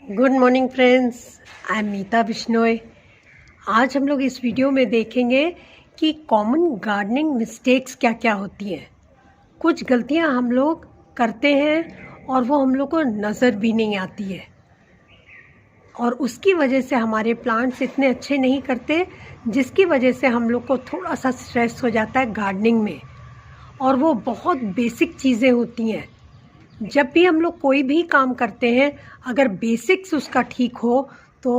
Good morning friends, I am Meeta Bishnoi. आज हम लोग इस वीडियो में देखेंगे कि कॉमन गार्डनिंग मिस्टेक्स क्या क्या होती हैं। कुछ गलतियां हम लोग करते हैं और वो हम लोग को नज़र भी नहीं आती है और उसकी वजह से हमारे प्लांट्स इतने अच्छे नहीं करते, जिसकी वजह से हम लोग को थोड़ा सा स्ट्रेस हो जाता है गार्डनिंग में। और वो बहुत बेसिक चीज़ें होती हैं। जब भी हम लोग कोई भी काम करते हैं, अगर बेसिक्स उसका ठीक हो तो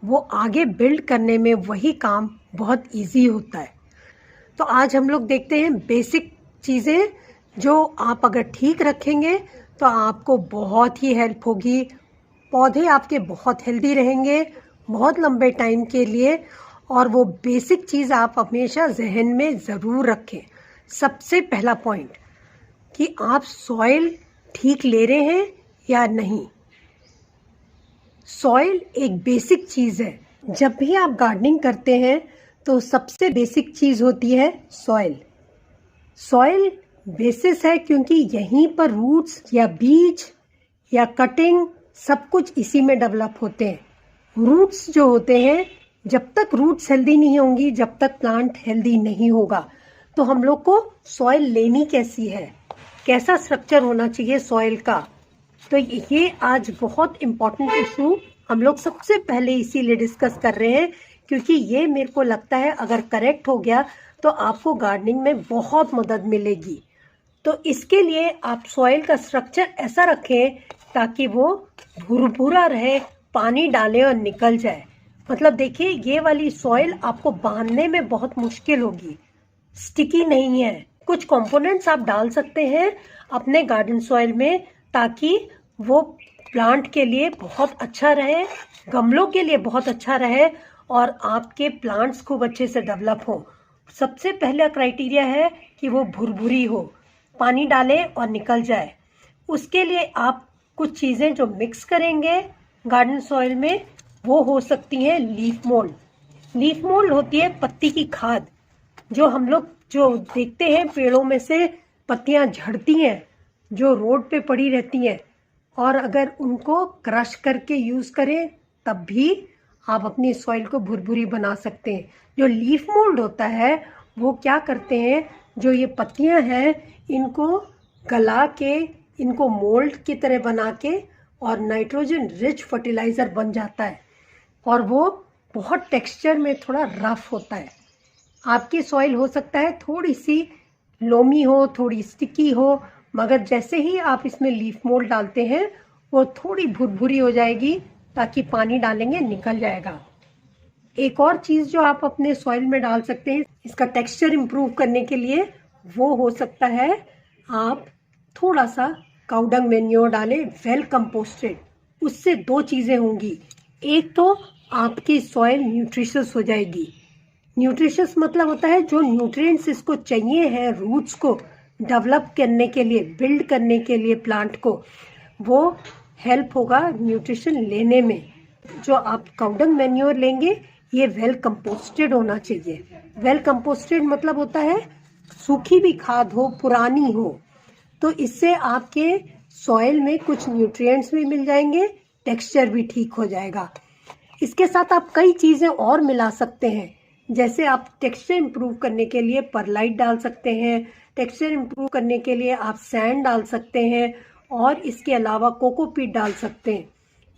वो आगे बिल्ड करने में वही काम बहुत इजी होता है। तो आज हम लोग देखते हैं बेसिक चीज़ें जो आप अगर ठीक रखेंगे तो आपको बहुत ही हेल्प होगी। पौधे आपके बहुत हेल्दी रहेंगे बहुत लंबे टाइम के लिए। और वो बेसिक चीज़ आप हमेशा जहन में ज़रूर रखें। सबसे पहला पॉइंट कि आप सॉइल ठीक ले रहे हैं या नहीं। सॉइल एक बेसिक चीज़ है। जब भी आप गार्डनिंग करते हैं तो सबसे बेसिक चीज़ होती है सॉइल। सॉइल बेसिस है क्योंकि यहीं पर रूट्स या बीज या कटिंग सब कुछ इसी में डेवलप होते हैं। रूट्स जो होते हैं, जब तक रूट्स हेल्दी नहीं होंगी, जब तक प्लांट हेल्दी नहीं होगा। तो हम लोग को सॉइल लेनी कैसी है, कैसा स्ट्रक्चर होना चाहिए सॉइल का, तो ये आज बहुत इम्पोर्टेंट इशू हम लोग सबसे पहले इसीलिए डिस्कस कर रहे हैं, क्योंकि ये मेरे को लगता है अगर करेक्ट हो गया तो आपको गार्डनिंग में बहुत मदद मिलेगी। तो इसके लिए आप सॉइल का स्ट्रक्चर ऐसा रखें ताकि वो भुरभुरा रहे, पानी डालें और निकल जाए। मतलब देखिए, ये वाली सॉइल आपको बांधने में बहुत मुश्किल होगी, स्टिकी नहीं है। कुछ कंपोनेंट्स आप डाल सकते हैं अपने गार्डन सॉइल में ताकि वो प्लांट के लिए बहुत अच्छा रहे, गमलों के लिए बहुत अच्छा रहे और आपके प्लांट्स खूब अच्छे से डेवलप हो। सबसे पहला क्राइटेरिया है कि वो भुरभुरी हो, पानी डालें और निकल जाए। उसके लिए आप कुछ चीज़ें जो मिक्स करेंगे गार्डन सॉइल में, वो हो सकती हैं लीफ मोल्ड। लीफ मोल्ड होती है पत्ती की खाद, जो हम लोग जो देखते हैं पेड़ों में से पत्तियां झड़ती हैं जो रोड पे पड़ी रहती हैं, और अगर उनको क्रश करके यूज़ करें तब भी आप अपनी सॉइल को भुरभुरी बना सकते हैं। जो लीफ मोल्ड होता है वो क्या करते हैं, जो ये पत्तियां हैं इनको गला के, इनको मोल्ड की तरह बना के और नाइट्रोजन रिच फर्टिलाइज़र बन जाता है और वो बहुत टेक्सचर में थोड़ा रफ होता है। आपकी सॉइल हो सकता है थोड़ी सी लोमी हो, थोड़ी स्टिकी हो, मगर जैसे ही आप इसमें लीफ मोल्ड डालते हैं वो थोड़ी भुरभुरी हो जाएगी, ताकि पानी डालेंगे निकल जाएगा। एक और चीज़ जो आप अपने सॉइल में डाल सकते हैं इसका टेक्सचर इम्प्रूव करने के लिए, वो हो सकता है आप थोड़ा सा काउडंग मैन्योर डालें, वेल कंपोस्टेड। उससे दो चीज़ें होंगी। एक तो आपकी सॉइल न्यूट्रिशियस हो जाएगी। न्यूट्रिशियस मतलब होता है जो न्यूट्रिएंट्स इसको चाहिए हैं रूट्स को डेवलप करने के लिए, बिल्ड करने के लिए प्लांट को, वो हेल्प होगा न्यूट्रिशन लेने में। जो आप काउडंग मैन्योर लेंगे ये वेल कंपोस्टेड होना चाहिए। वेल कंपोस्टेड मतलब होता है सूखी भी खाद हो, पुरानी हो, तो इससे आपके सॉइल में कुछ न्यूट्रिएंट्स भी मिल जाएंगे, टेक्सचर भी ठीक हो जाएगा। इसके साथ आप कई चीज़ें और मिला सकते हैं, जैसे आप टेक्सचर इम्प्रूव करने के लिए परलाइट डाल सकते हैं, टेक्सचर इम्प्रूव करने के लिए आप सैंड डाल सकते हैं, और इसके अलावा कोकोपीट डाल सकते हैं।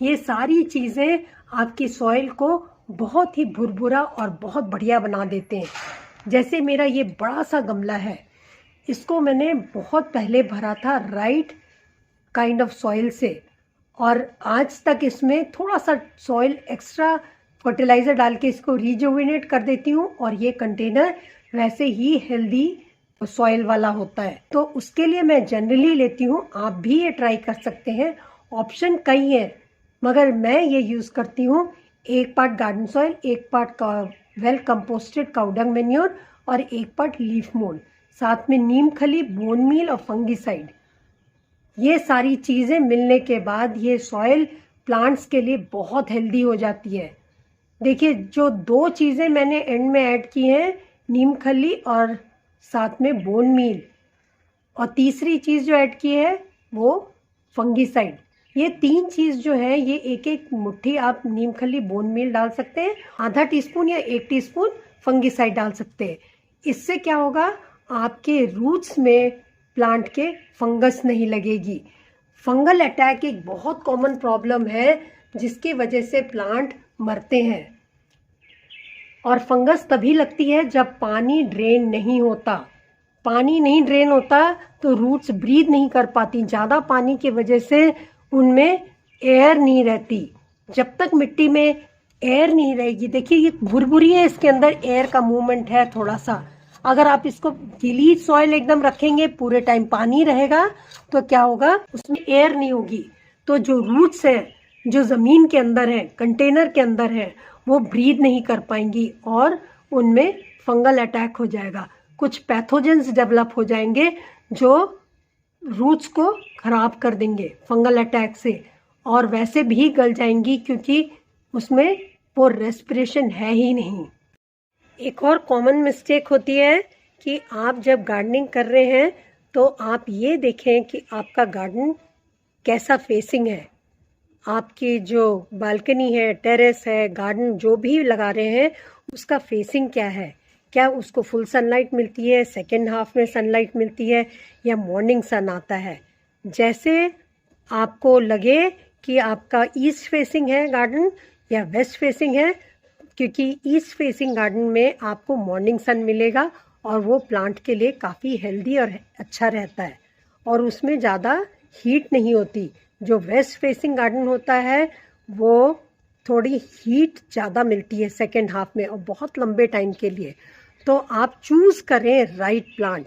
ये सारी चीज़ें आपकी सॉइल को बहुत ही भुरभुरा और बहुत बढ़िया बना देते हैं। जैसे मेरा ये बड़ा सा गमला है, इसको मैंने बहुत पहले भरा था राइट काइंड ऑफ सॉइल से, और आज तक इसमें थोड़ा सा सॉइल एक्स्ट्रा फर्टिलाइज़र डाल के इसको रिजुविनेट कर देती हूँ और ये कंटेनर वैसे ही हेल्दी सॉइल वाला होता है। तो उसके लिए मैं जनरली लेती हूँ, आप भी ये ट्राई कर सकते हैं। ऑप्शन कई हैं, मगर मैं ये यूज़ करती हूँ 1 part garden soil, 1 part well composted cow dung manure और 1 पार्ट लीफ मोल्ड, साथ में नीम खली, बोन मील और फंगीसाइड। ये सारी चीज़ें मिलने के बाद ये सॉइल प्लांट्स के लिए बहुत हेल्दी हो जाती है। देखिए, जो दो चीज़ें मैंने एंड में ऐड की हैं, नीम खली और साथ में बोन मील, और तीसरी चीज़ जो ऐड की है वो फंगीसाइड। ये 3 चीज़ जो है, ये एक एक मुट्ठी आप नीम खली बोन मील डाल सकते हैं, आधा टीस्पून या 1 टीस्पून फंगिसाइड डाल सकते हैं। इससे क्या होगा, आपके रूट्स में प्लांट के फंगस नहीं लगेगी। फंगल अटैक एक बहुत कॉमन प्रॉब्लम है जिसकी वजह से प्लांट मरते हैं, और फंगस तभी लगती है जब पानी ड्रेन नहीं होता। पानी नहीं ड्रेन होता तो रूट्स ब्रीथ नहीं कर पाती, ज़्यादा पानी की वजह से उनमें एयर नहीं रहती। जब तक मिट्टी में एयर नहीं रहेगी, देखिए ये भुरभुरी है, इसके अंदर एयर का मूवमेंट है थोड़ा सा। अगर आप इसको गीली सॉइल एकदम रखेंगे, पूरे टाइम पानी रहेगा, तो क्या होगा, उसमें एयर नहीं होगी। तो जो रूट्स हैं, जो ज़मीन के अंदर है, कंटेनर के अंदर है, वो ब्रीथ नहीं कर पाएंगी और उनमें फंगल अटैक हो जाएगा। कुछ पैथोजेंस डेवलप हो जाएंगे जो रूट्स को खराब कर देंगे फंगल अटैक से, और वैसे भी गल जाएंगी क्योंकि उसमें वो रेस्पिरेशन है ही नहीं। एक और कॉमन मिस्टेक होती है कि आप जब गार्डनिंग कर रहे हैं तो आप ये देखें कि आपका गार्डन कैसा फेसिंग है। आपकी जो बालकनी है, टेरेस है, गार्डन जो भी लगा रहे हैं, उसका फेसिंग क्या है। क्या उसको फुल सनलाइट मिलती है, सेकेंड हाफ में सनलाइट मिलती है, या मॉर्निंग सन आता है। जैसे आपको लगे कि आपका ईस्ट फेसिंग है गार्डन या वेस्ट फेसिंग है, क्योंकि ईस्ट फेसिंग गार्डन में आपको मॉर्निंग सन मिलेगा और वो प्लांट के लिए काफ़ी हेल्दी और अच्छा रहता है, और उसमें ज़्यादा हीट नहीं होती। जो वेस्ट फेसिंग गार्डन होता है वो थोड़ी हीट ज़्यादा मिलती है सेकेंड हाफ में, और बहुत लंबे टाइम के लिए। तो आप चूज़ करें राइट प्लांट।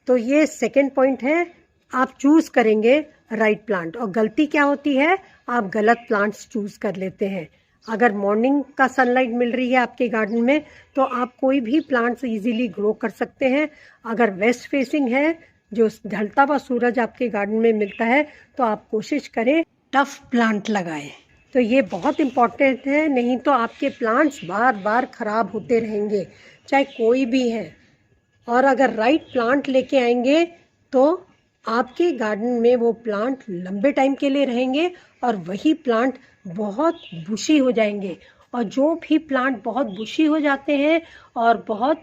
तो ये सेकेंड पॉइंट है, आप चूज़ करेंगे राइट प्लांट। और गलती क्या होती है, आप गलत प्लांट्स चूज़ कर लेते हैं। अगर मॉर्निंग का सनलाइट मिल रही है आपके गार्डन में तो आप कोई भी प्लांट्स इजीली ग्रो कर सकते हैं। अगर वेस्ट फेसिंग है, जो ढलता हुआ सूरज आपके गार्डन में मिलता है, तो आप कोशिश करें टफ प्लांट लगाएं। तो ये बहुत इम्पॉर्टेंट है, नहीं तो आपके प्लांट्स बार बार ख़राब होते रहेंगे, चाहे कोई भी है। और अगर राइट प्लांट लेके आएंगे तो आपके गार्डन में वो प्लांट लंबे टाइम के लिए रहेंगे, और वही प्लांट बहुत बुशी हो जाएंगे। और जो भी प्लांट बहुत बुशी हो जाते हैं और बहुत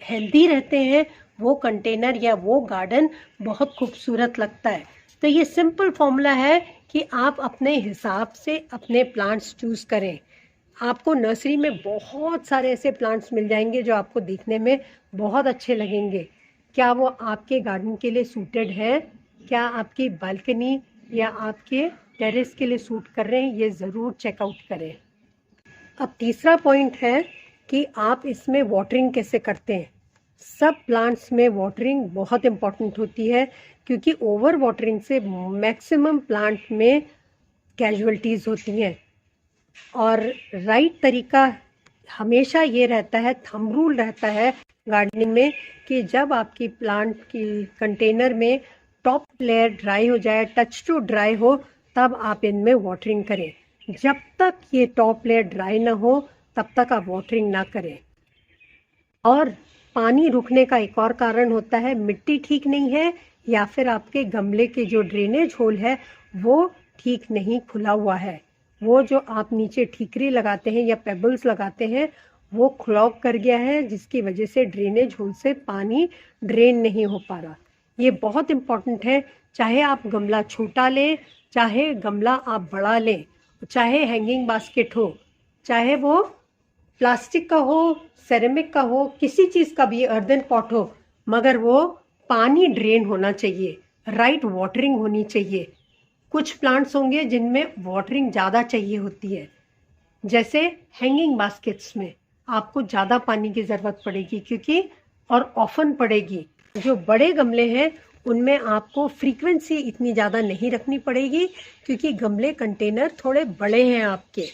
हेल्दी रहते हैं, वो कंटेनर या वो गार्डन बहुत खूबसूरत लगता है। तो ये सिंपल फॉर्मूला है कि आप अपने हिसाब से अपने प्लांट्स चूज़ करें। आपको नर्सरी में बहुत सारे ऐसे प्लांट्स मिल जाएंगे जो आपको दिखने में बहुत अच्छे लगेंगे। क्या वो आपके गार्डन के लिए सूटेड है, क्या आपकी बालकनी या आपके टेरेस के लिए सूट कर रहे हैं, ये ज़रूर चेकआउट करें। अब तीसरा पॉइंट है कि आप इसमें वाटरिंग कैसे करते हैं। सब प्लांट्स में वाटरिंग बहुत इम्पॉर्टेंट होती है, क्योंकि ओवर वाटरिंग से मैक्सिमम प्लांट में कैजुअल्टीज़ होती हैं। और राइट तरीका हमेशा ये रहता है, थंब रूल रहता है गार्डनिंग में, कि जब आपकी प्लांट की कंटेनर में टॉप लेयर ड्राई हो जाए, टच टू ड्राई हो, तब आप इनमें वाटरिंग करें। जब तक ये टॉप लेयर ड्राई ना हो तब तक आप वाटरिंग ना करें। और पानी रुकने का एक और कारण होता है, मिट्टी ठीक नहीं है, या फिर आपके गमले के जो ड्रेनेज होल है वो ठीक नहीं खुला हुआ है। वो जो आप नीचे ठीकरी लगाते हैं या पेबल्स लगाते हैं, वो क्लॉग कर गया है, जिसकी वजह से ड्रेनेज होल से पानी ड्रेन नहीं हो पा रहा। ये बहुत इम्पॉर्टेंट है, चाहे आप गमला छोटा लें, चाहे गमला आप बड़ा लें, चाहे हैंगिंग बास्केट हो, चाहे वो प्लास्टिक का हो, सेरेमिक का हो, किसी चीज़ का भी, अर्दन पॉट हो, मगर वो पानी ड्रेन होना चाहिए, राइट वाटरिंग होनी चाहिए। कुछ प्लांट्स होंगे जिनमें वाटरिंग ज़्यादा चाहिए होती है, जैसे हैंगिंग बास्केट्स में आपको ज़्यादा पानी की ज़रूरत पड़ेगी, क्योंकि और ऑफन पड़ेगी। जो बड़े गमले हैं उनमें आपको फ्रीक्वेंसी इतनी ज़्यादा नहीं रखनी पड़ेगी, क्योंकि गमले कंटेनर थोड़े बड़े हैं आपके,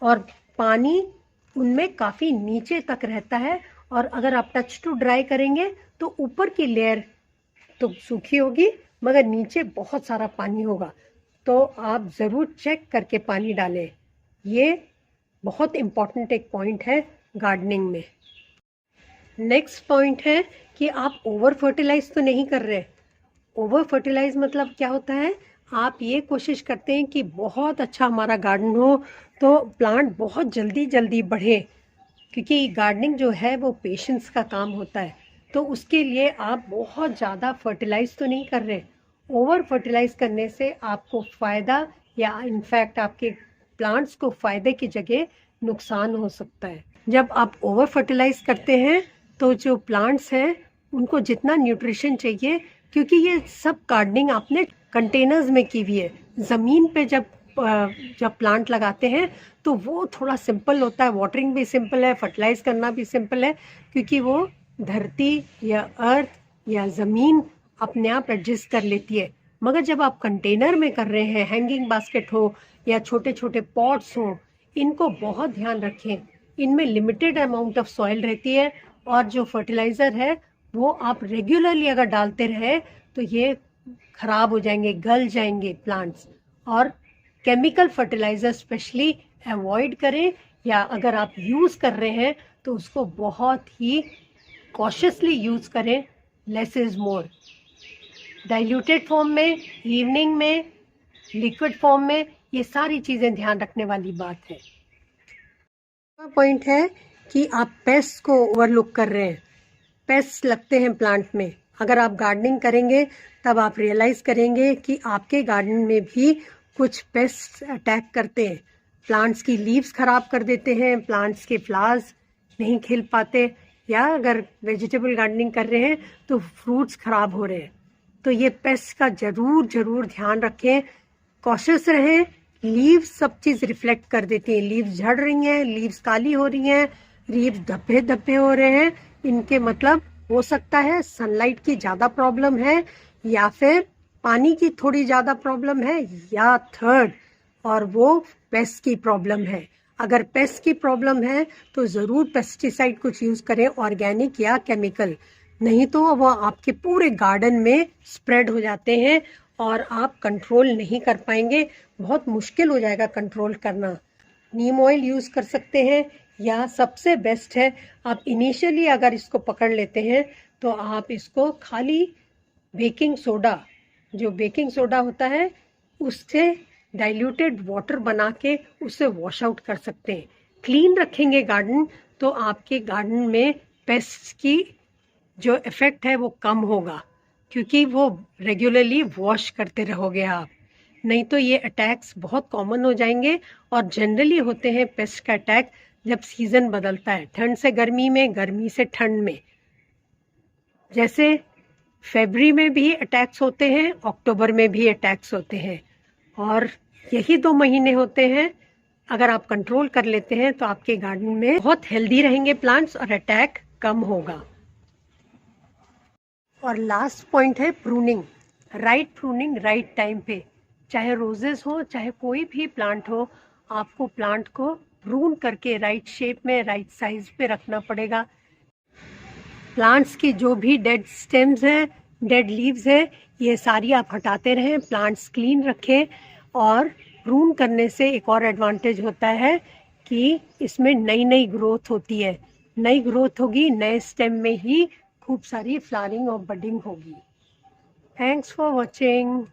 और पानी उनमें काफ़ी नीचे तक रहता है। और अगर आप टच टू ड्राई करेंगे तो ऊपर की लेयर तो सूखी होगी, मगर नीचे बहुत सारा पानी होगा। तो आप ज़रूर चेक करके पानी डालें। ये बहुत इम्पॉर्टेंट एक पॉइंट है गार्डनिंग में। नेक्स्ट पॉइंट है कि आप ओवर फर्टिलाइज तो नहीं कर रहे। ओवर फर्टिलाइज मतलब क्या होता है, आप ये कोशिश करते हैं कि बहुत अच्छा हमारा गार्डन हो तो प्लांट बहुत जल्दी जल्दी बढ़े, क्योंकि गार्डनिंग जो है वो पेशेंस का काम होता है। तो उसके लिए आप बहुत ज़्यादा फर्टिलाइज तो नहीं कर रहे। ओवर फर्टिलाइज करने से आपको फ़ायदा या इनफैक्ट आपके प्लांट्स को फ़ायदे की जगह नुकसान हो सकता है। जब आप ओवर फर्टिलाइज करते हैं तो जो प्लांट्स हैं उनको जितना न्यूट्रिशन चाहिए, क्योंकि ये सब गार्डनिंग आपने कंटेनर्स में की हुई है, ज़मीन पे जब प्लांट लगाते हैं तो वो थोड़ा सिंपल होता है, वाटरिंग भी सिंपल है, फर्टिलाइज करना भी सिंपल है, क्योंकि वो धरती या अर्थ या ज़मीन अपने आप एडजस्ट कर लेती है। मगर जब आप कंटेनर में कर रहे हैं, हैंगिंग बास्केट हो या छोटे छोटे पॉट्स हो, इनको बहुत ध्यान रखें। इनमें लिमिटेड अमाउंट ऑफ सॉइल रहती है और जो फर्टिलाइज़र है वो आप रेगुलरली अगर डालते रहे तो ये खराब हो जाएंगे, गल जाएंगे प्लांट्स। और केमिकल फर्टिलाइज़र स्पेशली अवॉइड करें, या अगर आप यूज़ कर रहे हैं तो उसको बहुत ही कॉशियसली यूज़ करें। Less is more. Diluted form में, इवनिंग में, लिक्विड फॉर्म में, ये सारी चीज़ें ध्यान रखने वाली बात है। पॉइंट है कि आप पेस्ट को ओवरलुक कर रहे हैं। पेस्ट लगते हैं प्लांट में। अगर आप गार्डनिंग करेंगे तब आप रियलाइज़ करेंगे कि आपके गार्डन में भी कुछ पेस्ट अटैक करते हैं। प्लांट्स की लीव्स खराब कर देते हैं, प्लांट्स के फ्लावर्स नहीं खिल पाते, या अगर वेजिटेबल गार्डनिंग कर रहे हैं तो फ्रूट्स खराब हो रहे हैं। तो ये पेस्ट का ज़रूर ध्यान रखें, कॉशियस रहें। लीव्स सब चीज़ रिफ्लेक्ट कर देती हैं। लीव्स झड़ रही हैं, लीव्स काली हो रही हैं, लीव्स धब्बे धब्बे हो रहे हैं, इनके मतलब हो सकता है सनलाइट की ज़्यादा प्रॉब्लम है, या फिर पानी की थोड़ी ज़्यादा प्रॉब्लम है, या थर्ड और वो पेस्ट की प्रॉब्लम है। अगर पेस्ट की प्रॉब्लम है तो ज़रूर पेस्टिसाइड कुछ यूज़ करें, ऑर्गेनिक या केमिकल, नहीं तो वो आपके पूरे गार्डन में स्प्रेड हो जाते हैं और आप कंट्रोल नहीं कर पाएंगे। बहुत मुश्किल हो जाएगा कंट्रोल करना। नीम ऑयल यूज़ कर सकते हैं, या सबसे बेस्ट है आप इनिशियली अगर इसको पकड़ लेते हैं तो आप इसको खाली बेकिंग सोडा, जो बेकिंग सोडा होता है उससे डाइल्यूटेड वाटर बना के उससे वॉश आउट कर सकते हैं। क्लीन रखेंगे गार्डन तो आपके गार्डन में पेस्ट की जो इफ़ेक्ट है वो कम होगा, क्योंकि वो रेगुलरली वॉश करते रहोगे आप। नहीं तो ये अटैक्स बहुत कॉमन हो जाएंगे, और जनरली होते हैं पेस्ट का अटैक जब सीज़न बदलता है, ठंड से गर्मी में, गर्मी से ठंड में। जैसे फरवरी में भी अटैक्स होते हैं, अक्टूबर में भी अटैक्स होते हैं, और यही 2 महीने होते हैं। अगर आप कंट्रोल कर लेते हैं तो आपके गार्डन में बहुत हेल्दी रहेंगे प्लांट्स और अटैक कम होगा। और लास्ट पॉइंट है pruning. Right pruning right time पे, चाहे रोजेस हो चाहे कोई भी प्लांट हो, आपको प्लांट को प्रून करके राइट शेप में, राइट साइज पे रखना पड़ेगा। प्लांट्स की जो भी डेड स्टेम्स हैं, डेड लीव्स हैं, ये सारी आप हटाते रहें, प्लांट्स क्लीन रखें। और प्रून करने से एक और एडवांटेज होता है कि इसमें नई नई ग्रोथ होती है। नई ग्रोथ होगी, नए स्टेम में ही खूब सारी फ्लावरिंग और बडिंग होगी। Thanks for watching.